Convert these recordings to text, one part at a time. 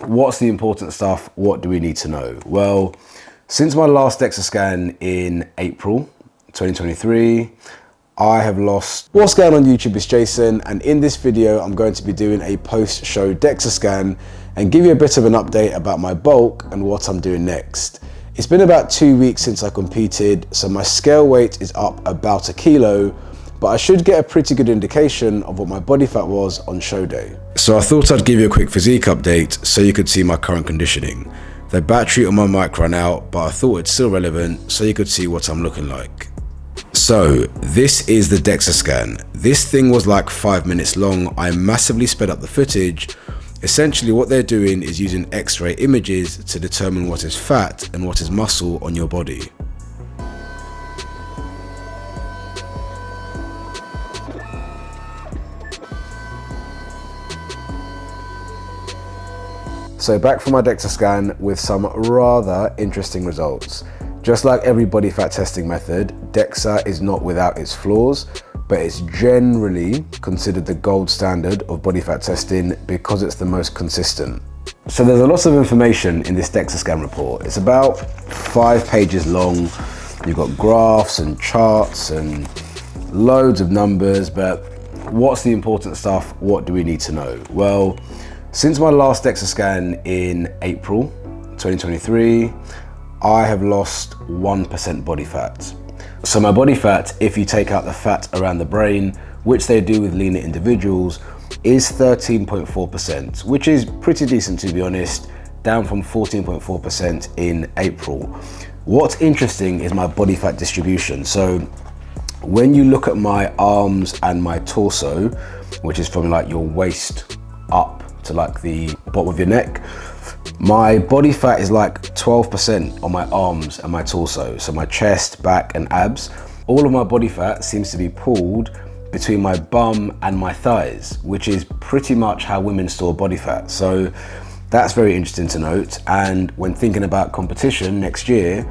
What's the important stuff? What do we need to know? Well, since my last Dexa scan in April 2023, I have lost. What's going on YouTube? It's Jason, and in this video I'm going to be doing a post-show Dexa scan and give you a bit of an update about my bulk and what I'm doing next. It's been about 2 weeks since I competed, so my scale weight is up about 1 kilo, but I should get a pretty good indication of what my body fat was on show day. So I thought I'd give you a quick physique update so you could see my current conditioning. The battery on my mic ran out, but I thought it's still relevant so you could see what I'm looking like. So this is the Dexa scan. This thing was like 5 minutes long. I massively sped up the footage. Essentially what they're doing is using X-ray images to determine what is fat and what is muscle on your body. So back from my Dexa scan with some rather interesting results. Just like every body fat testing method, Dexa is not without its flaws, but it's generally considered the gold standard of body fat testing because it's the most consistent. So there's a lot of information in this Dexa scan report. It's about 5 pages long. You've got graphs and charts and loads of numbers, but what's the important stuff? What do we need to know? Well, since my last Dexa scan in April 2023, I have lost 1% body fat. So my body fat, if you take out the fat around the brain, which they do with leaner individuals, is 13.4%, which is pretty decent to be honest, down from 14.4% in April. What's interesting is my body fat distribution. So when you look at my arms and my torso, which is from like your waist up to like the bottom of your neck, my body fat is like 12% on my arms and my torso. So my chest, back and abs, all of my body fat seems to be pooled between my bum and my thighs, which is pretty much how women store body fat. So that's very interesting to note. And when thinking about competition next year,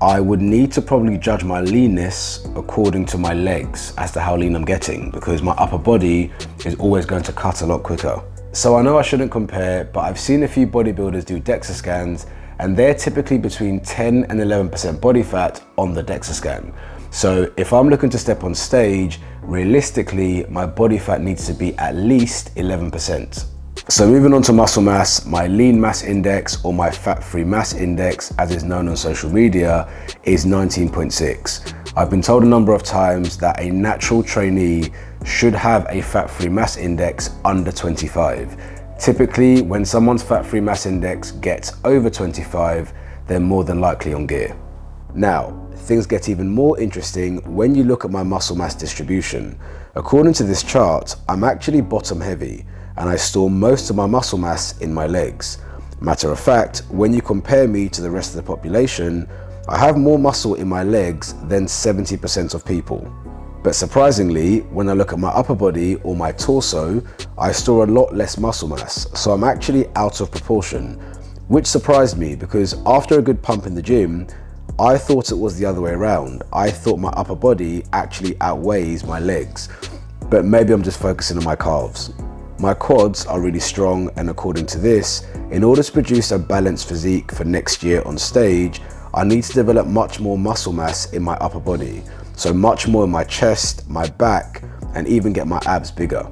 I would need to probably judge my leanness according to my legs as to how lean I'm getting, because my upper body is always going to cut a lot quicker. So I know I shouldn't compare, but I've seen a few bodybuilders do Dexa scans and they're typically between 10 and 11% body fat on the Dexa scan. So if I'm looking to step on stage, realistically, my body fat needs to be at least 11%. So moving on to muscle mass, my lean mass index, or my fat-free mass index, as is known on social media, is 19.6. I've been told a number of times that a natural trainee should have a fat-free mass index under 25. Typically, when someone's fat-free mass index gets over 25, they're more than likely on gear. Now, things get even more interesting when you look at my muscle mass distribution. According to this chart, I'm actually bottom heavy, and I store most of my muscle mass in my legs. Matter of fact, when you compare me to the rest of the population, I have more muscle in my legs than 70% of people. But surprisingly, when I look at my upper body or my torso, I store a lot less muscle mass, so I'm actually out of proportion, which surprised me because after a good pump in the gym, I thought it was the other way around. I thought my upper body actually outweighs my legs, but maybe I'm just focusing on my calves. My quads are really strong, and according to this, in order to produce a balanced physique for next year on stage, I need to develop much more muscle mass in my upper body. So much more in my chest, my back, and even get my abs bigger.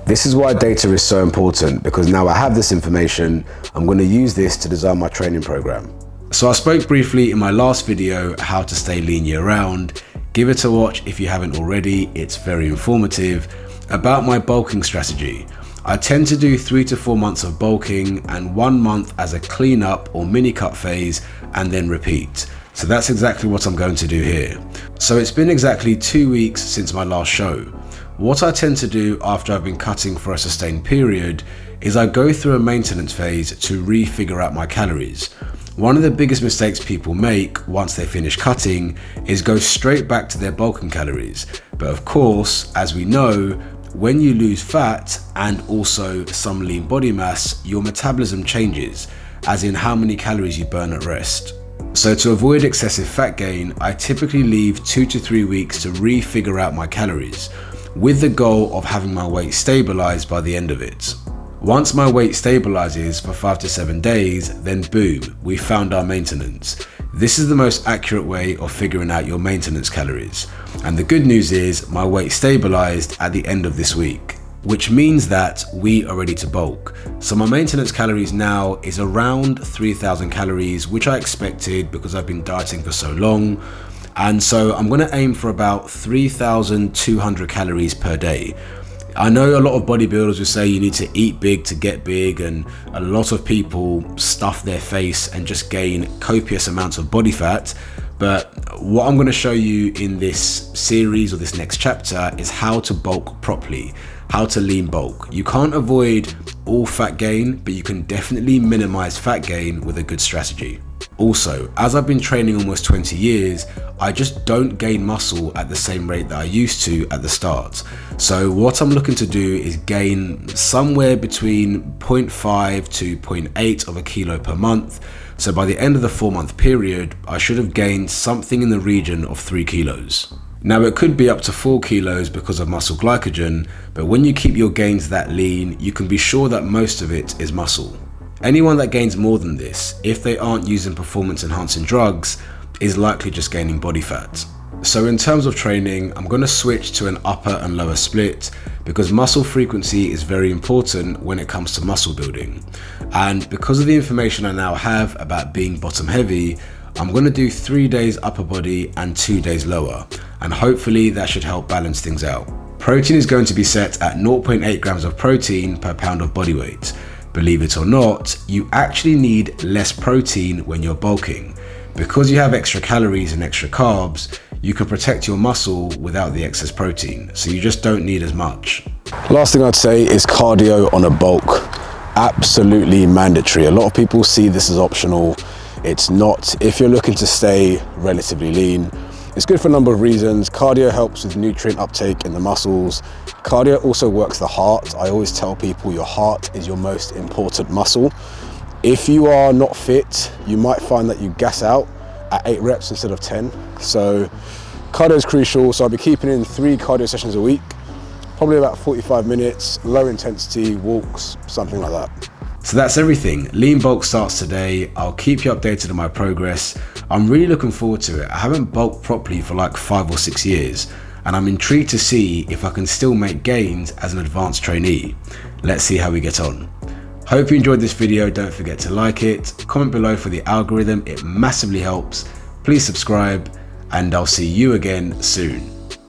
This is why data is so important, because now I have this information, I'm going to use this to design my training program. So I spoke briefly in my last video how to stay lean year round. Give it a watch if you haven't already, it's very informative. About my bulking strategy. I tend to do 3 to 4 months of bulking and 1 month as a clean up or mini cut phase and then repeat. So that's exactly what I'm going to do here. So it's been exactly 2 weeks since my last show. What I tend to do after I've been cutting for a sustained period is I go through a maintenance phase to re-figure out my calories. One of the biggest mistakes people make once they finish cutting is go straight back to their bulking calories. But of course, as we know, when you lose fat and also some lean body mass, your metabolism changes, as in how many calories you burn at rest. So to avoid excessive fat gain, I typically leave 2 to 3 weeks to re-figure out my calories, with the goal of having my weight stabilized by the end of it. Once my weight stabilizes for 5 to 7 days, then boom, we found our maintenance. This is the most accurate way of figuring out your maintenance calories. And the good news is my weight stabilized at the end of this week, which means that we are ready to bulk. So my maintenance calories now is around 3,000 calories, which I expected because I've been dieting for so long. And so I'm gonna aim for about 3,200 calories per day. I know a lot of bodybuilders will say you need to eat big to get big, and a lot of people stuff their face and just gain copious amounts of body fat. But what I'm going to show you in this series or this next chapter is how to bulk properly, how to lean bulk. You can't avoid all fat gain, but you can definitely minimize fat gain with a good strategy. Also, as I've been training almost 20 years, I just don't gain muscle at the same rate that I used to at the start. So what I'm looking to do is gain somewhere between 0.5 to 0.8 of a kilo per month. So by the end of the 4-month period, I should have gained something in the region of 3 kilos. Now it could be up to 4 kilos because of muscle glycogen, but when you keep your gains that lean, you can be sure that most of it is muscle. Anyone that gains more than this, if they aren't using performance enhancing drugs, is likely just gaining body fat. So in terms of training, I'm going to switch to an upper and lower split because muscle frequency is very important when it comes to muscle building. And because of the information I now have about being bottom heavy, I'm going to do 3 days upper body and 2 days lower. And hopefully that should help balance things out. Protein is going to be set at 0.8 grams of protein per pound of body weight. Believe it or not, you actually need less protein when you're bulking. Because you have extra calories and extra carbs, you can protect your muscle without the excess protein, so you just don't need as much. Last thing I'd say is cardio on a bulk. Absolutely mandatory. A lot of people see this as optional. It's not. If you're looking to stay relatively lean, it's good for a number of reasons. Cardio helps with nutrient uptake in the muscles. Cardio also works the heart. I always tell people your heart is your most important muscle. If you are not fit, you might find that you gas out at 8 reps instead of 10. So cardio is crucial. So I'll be keeping in 3 cardio sessions a week, probably about 45 minutes, low intensity walks, something like that. So that's everything. Lean bulk starts today. I'll keep you updated on my progress. I'm really looking forward to it. I haven't bulked properly for like 5 or 6 years, and I'm intrigued to see if I can still make gains as an advanced trainee. Let's see how we get on. Hope you enjoyed this video. Don't forget to like it, comment below for the algorithm. It massively helps. Please subscribe, and I'll see you again soon.